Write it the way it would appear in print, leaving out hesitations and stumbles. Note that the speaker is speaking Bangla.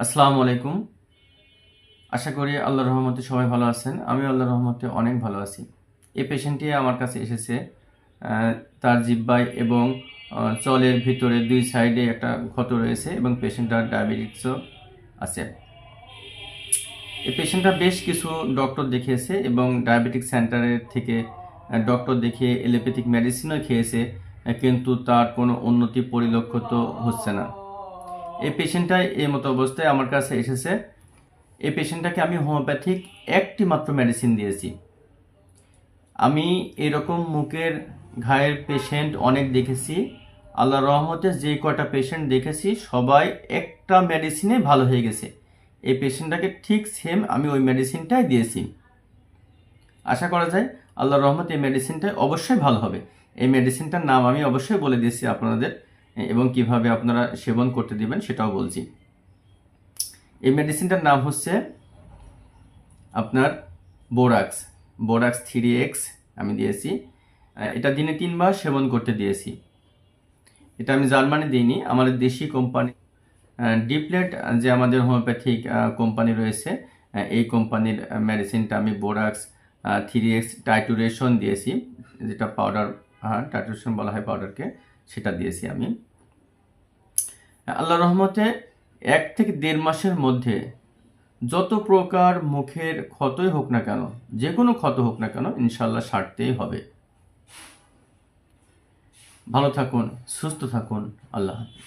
আসসালামু আলাইকুম। আশা করি আল্লাহর রহমতে সবাই ভালো আছেন। আমি আল্লাহর রহমতে অনেক ভালো আছি। এই পেশেন্টটি আমার কাছে এসেছে। আহ, তার জিহ্বায় এবং চলের ভিতরে দুই সাইডে একটা ক্ষত রয়েছে এবং পেশেন্টটার ডায়াবেটিসও আছে। এই পেশেন্টটা বেশ কিছু ডক্টর দেখিয়েছে এবং ডায়াবেটিক সেন্টারের থেকে ডক্টর দেখিয়ে এলোপ্যাথিক মেডিসিনও খেয়েছে, কিন্তু তার কোনো উন্নতি পরিলক্ষিত হচ্ছে না। এই পেশেন্টটাই এই মতো অবস্থায় আমার কাছে এসেছে। এই পেশেন্টটাকে আমি হোমিওপ্যাথিক একটি মাত্র মেডিসিন দিয়েছি। আমি এরকম মুখের ঘায়ের পেশেন্ট অনেক দেখেছি। আল্লাহর রহমতে যে কয়টা পেশেন্ট দেখেছি সবাই একটা মেডিসিনে ভালো হয়ে গেছে। এই পেশেন্টটাকে ঠিক সেম আমি ওই মেডিসিনটাই দিয়েছি। আশা করা যায় আল্লাহর রহমতে এই মেডিসিনটাই অবশ্যই ভালো হবে। এই মেডিসিনটার নাম আমি অবশ্যই বলে দিয়েছি আপনাদের, এবং কিভাবে আপনারা সেবন করতে দিবেন সেটাও বলছি। এই মেডিসিনটার নাম হচ্ছে আপনার বোরাক্স। বোরাক্স 3X আমি দিয়েছি। এটা দিনে 3 বার সেবন করতে দিয়েছি। এটা আমি জার্মানি দিইনি, আমাদের দেশি কোম্পানি ডিপ্লেট যে আমাদের হোমিওপ্যাথিক কোম্পানি রয়েছে, এই কোম্পানির মেডিসিনটা আমি বোরাক্স 3X টাইটুরেশন দিয়েছি, যেটা পাউডার, টাইটুরেশন বলা হয় পাউডারকে, সেটা দিয়েছি আমি। আল্লাহ রহমতে 1 থেকে 1.5 মাসের মধ্যে যত প্রকার মুখের ক্ষতই হোক না কেন, যে কোনো ক্ষত হোক না কেন, ইনশাল্লাহ সারতেই হবে। ভালো থাকুন, সুস্থ থাকুন। আল্লাহ হাফেজ।